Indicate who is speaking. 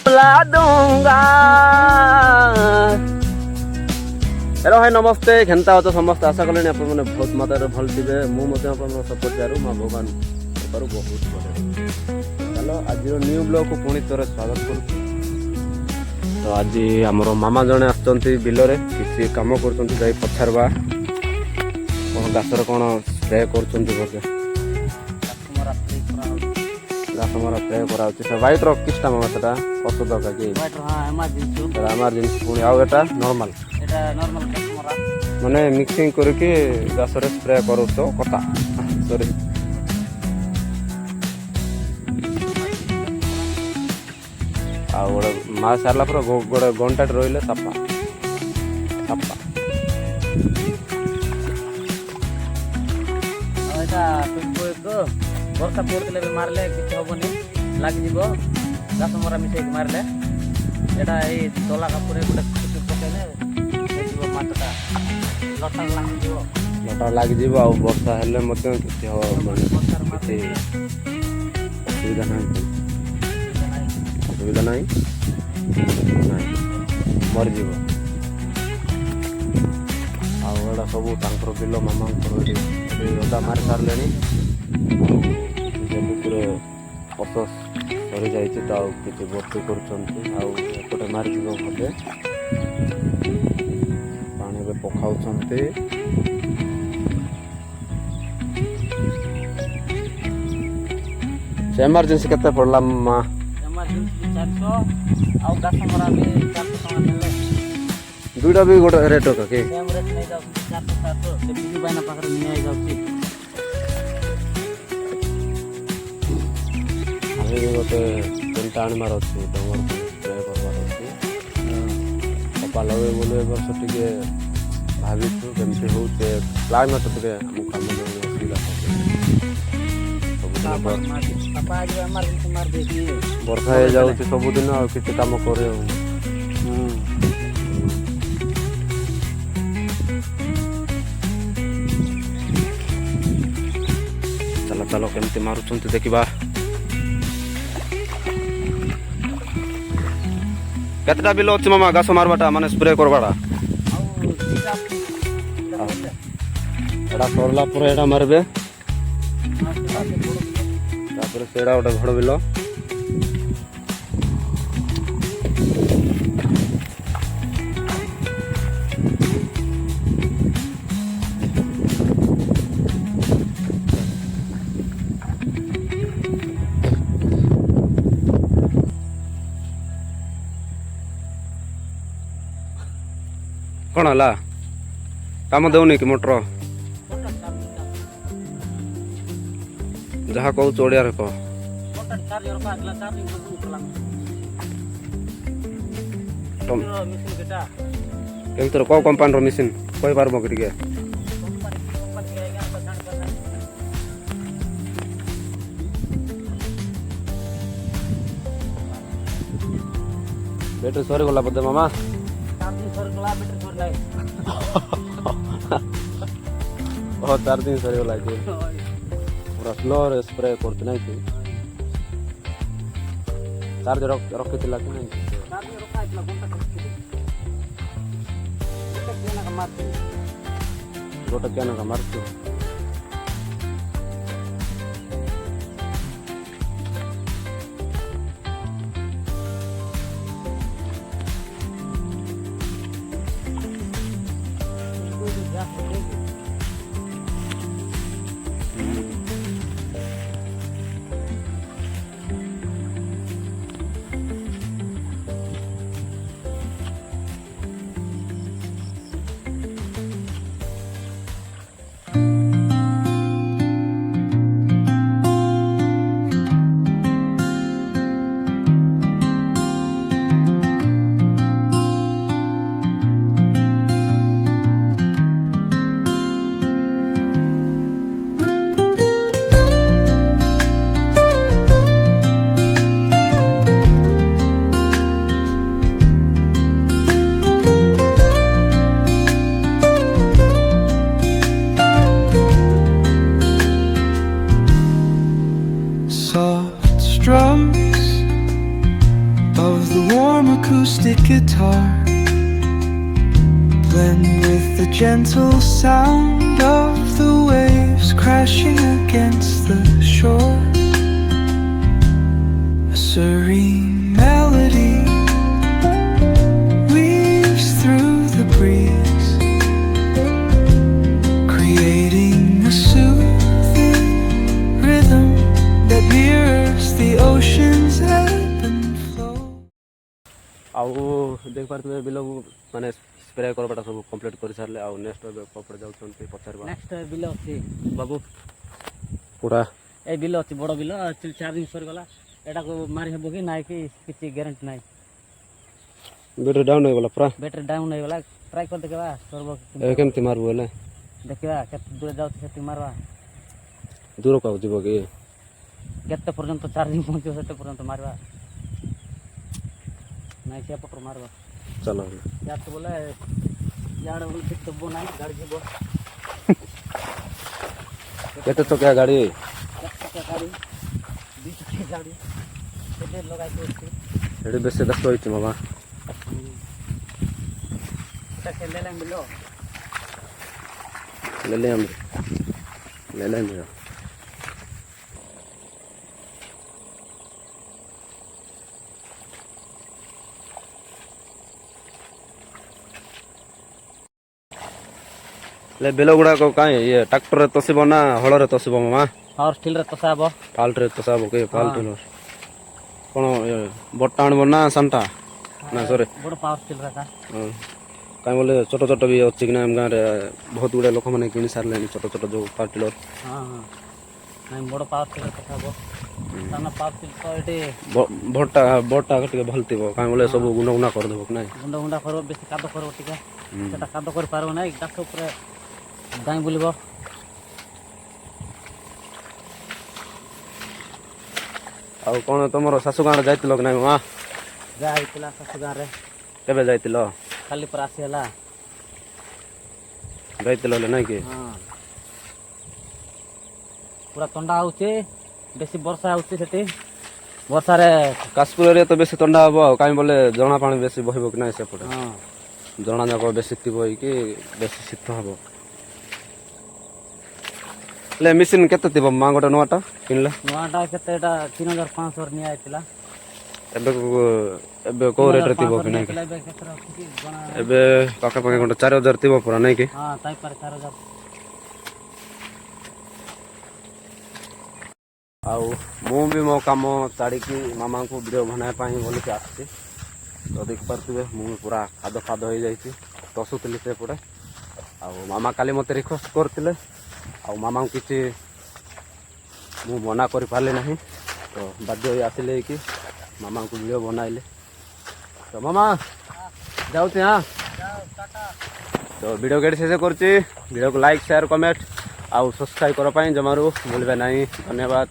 Speaker 1: ला दूंगा। Hello hi नमस्ते केनता हो तो समस्त आशा कले आप बहुत मात्रा भल थे मुझे सपोर्ट करूँ माँ भगवान करूँ बहुत भले चलो आज न्यू ब्लॉग को पुणी थोड़े स्वागत करूँ। तो आज आमर मामा जड़े आसुँच बिलरे किसी कम कर पचारवा कौन गासर कौन स्प्रे कर घासमरा स्प्रे कर व्हाइट रहा मामा से औषध का कि इमरजेंसी पुणी आउ एटा नॉर्मल माने मिक्सिंग करके घासरे स्प्रे करो तो कथा सॉरी आ गोटे मास सारा पर गोटे घंटा रही सफा सफा
Speaker 2: वर्षा पड़े भी मारे किसी हेनी लगे घास मरा मिसे मारे यहाँ ये तला कपूर गोटे पकड़े माटटा
Speaker 1: लटा लगे वर्षा हेले किसी असुविधा ना असुविधा ना मरीज आड़ा सब बिल मामा रदा मारी सारे पूरे अफसोस सरी जाइए तो आउ किसी भर्ती करपटे मारी भले पानी पकाऊ से इमरजेंसी केते पड़ला माँ दुईटा भी गोटे रेट का कि गोटे तीनटा आनबार अच्छे डंगर स्प्रे करवार अच्छे कपा लगे बोले वर्ष टे भाविचु केमती हो क्लाइमेट टे आम कम वर्षा हो जाऊँ सबुदिन आ किसी कम कर चलो चलो केमती मारुंट देखा केतटा बिल अच्छे मामा घास मारवाटा माने स्प्रे करवाटा एटा सरला पर एटा मारबे तापर सेडा गोटे घड़ बिल कौन है कम दौनी कि मोटर जहाँ कहूँ ओडिया कह केमती कौ कंपानी मेसीन कही पार्ब कि बैटरी सरी गला बोधे मामा बहुत 4 दिन सरी गला पूरा स्लो स्प्रे करते ना चार्ज रखी कि नहीं गोटे क्या ना मार्च
Speaker 3: acoustic guitar blend with the gentle sound of the waves crashing against the shore. A serene melody weaves through the breeze, creating a soothing rhythm that mirrors the ocean's ebb and flow.
Speaker 1: ଆଉ ଦେଖିପାରୁଥିବେ ବିଲକୁ ମାନେ spray କରବାଟା ସବୁ complete କରିସାରିଲେ ଆଉ next ଏବେ କପଡ଼େ ଯାଉଛନ୍ତି ପଚାରିବା
Speaker 2: next ବିଲ ଅଛି
Speaker 1: ବାବୁ ପୁରା
Speaker 2: এই ବିଲ ଅଛି ବଡ଼ ବିଲ ଆକ୍ଚୁଆଲି ଚାର୍ଜିଂ ସରିଗଲା ଏଟାକୁ ମାରି ହେବ କି ନାଇଁ କି କିଛି ଗ୍ୟାରେଣ୍ଟି ନାହିଁ
Speaker 1: ବ୍ୟାଟେରୀ ଡାଉନ୍ ହେଇଗଲା ପୁରା
Speaker 2: ବ୍ୟାଟେରୀ ଡାଉନ୍ ହେଇଗଲା ଟ୍ରାଏ କରି ଦେଖିବା ସର୍ବ
Speaker 1: ଏବେ କେମିତି ମାରିବୁ ହେଲେ
Speaker 2: ଦେଖିବା କେତେ ଦୂର ଯାଉଛି ସେତିକି ମାରବା
Speaker 1: ଦୂରକୁ ଆଉ ଯିବ କି
Speaker 2: କେତେ ପର୍ଯ୍ୟନ୍ତ ଚାର୍ଜିଂ ପହଞ୍ଚିବ ସେତେ ପର୍ଯ୍ୟନ୍ତ ମାରବା ନାଇଁ ସେପଟରୁ ମାରବା
Speaker 1: ଚାଲ
Speaker 2: ଇଆଡ଼େ ବୋଲେ ଇଆଡ଼େ ବୋଲେ ଠିକ୍ ଦେବ ନାହିଁ ଗାଡ଼ି ଯିବ
Speaker 1: କେତେ ଚକିଆ ଗାଡ଼ି
Speaker 2: କେତେ ଚକିଆ ଗାଡ଼ି 2 ଚକିଆ ଗାଡ଼ି କେତେ ଲଗାଇକି ଅଛି
Speaker 1: ଏଠି ବେଶୀ ବ୍ୟସ୍ତ ହେଇଛି ମାମା
Speaker 2: এটা খেলে মিলো
Speaker 1: ले ले हम ले ले मेरा ले बेल गुड़ाक कहीं ये ट्रैक्टर रे तसिब ना हल रे तसिब मामा
Speaker 2: और स्टील रे तसा हबो
Speaker 1: पाल्ट रे तसाब के पाल्ट रे कोन ये बट्टा आनब ना संटा ना सॉरी
Speaker 2: बड़ पावर स्टील रे था
Speaker 1: कहीं बोले छोट छोट भी अच्छी कि ना गाँव में बहुत गुड़े लोक मैंने किणी सारे छोट छोट जो पार्टिलर
Speaker 2: हाँ हाँ नहीं बड़ पावर स्टील रे तसा हबो साना पावर स्टील तो एटे
Speaker 1: भट्टा भट्टा टे भल थी कहीं बोले सब गुना गुना कर देबो ना
Speaker 2: गुंडा गुंडा करबो बेसी कादो करबो टिका सेटा कादो कर पारबो नाही गाछ ऊपर गाय बुलिबो
Speaker 1: ଆଉ କ'ଣ ତମର ଶାଶୁ ଗାଁରେ ଯାଇଥିଲ କି ନାଇଁ ମାମା
Speaker 2: ଯା ହେଇଥିଲା ଶାଶୁ ଗାଁରେ
Speaker 1: କେବେ ଯାଇଥିଲ
Speaker 2: କାଲି ପରେ ଆସି ହେଲା
Speaker 1: ଯାଇଥିଲ ହେଲେ ନାଇଁ କି
Speaker 2: ହଁ ପୁରା ଥଣ୍ଡା ହଉଛି ବେଶୀ ବର୍ଷା ହଉଛି ସେଠି ବର୍ଷାରେ
Speaker 1: କାଶ୍ମୀର ଏରିଆ ତ ବେଶୀ ଥଣ୍ଡା ହବ ଆଉ କାହିଁ ବୋଲେ ଜଣା ପାଣି ବେଶୀ ବହିବ କି ନାହିଁ ସେପଟେ
Speaker 2: ହଁ
Speaker 1: ଜଣା ଯାକ ବେଶୀ ଥିବ କି ବେଶୀ ଶୀତ ହବ ହେଲେ ମେସିନ୍ କେତେ ଥିବ ମା ଗୋଟେ ନୂଆଟା କିଣିଲେ
Speaker 2: ନୂଆଟା କେତେ ଏଟା 3500 ନିଆ ହେଇଥିଲା
Speaker 1: ଏବେ ଏବେ କୋଉ ରେଟ୍ରେ ଥିବ କି ନାଇଁ
Speaker 2: ଏବେ କେତେ ଅଛି କି ଜଣା
Speaker 1: ଏବେ ପାଖାପାଖି ଗୋଟେ 4000 ଥିବ ପୁରା ନାଇଁ କି
Speaker 2: ହଁ ତାଇ ପାରେ 4000
Speaker 1: ଆଉ ମୁଁ ବି ମୋ କାମ ଛାଡ଼ିକି ମାମାଙ୍କୁ ଭିଡ଼ିଓ ବନାଇବା ପାଇଁ ବୋଲିକି ଆସିଛି ତ ଦେଖିପାରୁଥିବେ ମୁଁ ପୁରା ଖାଦ ଖାଦ ହେଇଯାଇଛି ତସୁଥିଲି ସେପଟେ ଆଉ ମାମା କାଲି ମୋତେ ରିକ୍ୱେଷ୍ଟ କରିଥିଲେ ଆଉ ମାମାଙ୍କୁ କିଛି ମୁଁ ମନା କରିପାରିଲି ନାହିଁ ତ ବାଧ୍ୟ ହୋଇ ଆସିଲେ କି ମାମାଙ୍କୁ ଭିଡ଼ିଓ ବନାଇଲେ ତ ମାମା ଯାଉଛି ହଁ ତ ଭିଡ଼ିଓ କେଠି ଶେଷ କରୁଛି ଭିଡ଼ିଓକୁ ଲାଇକ୍ ସେୟାର କମେଣ୍ଟ ଆଉ ସବସ୍କ୍ରାଇବ୍ କରିବା ପାଇଁ ଜମାରୁ ଭୁଲିବେ ନାହିଁ ଧନ୍ୟବାଦ।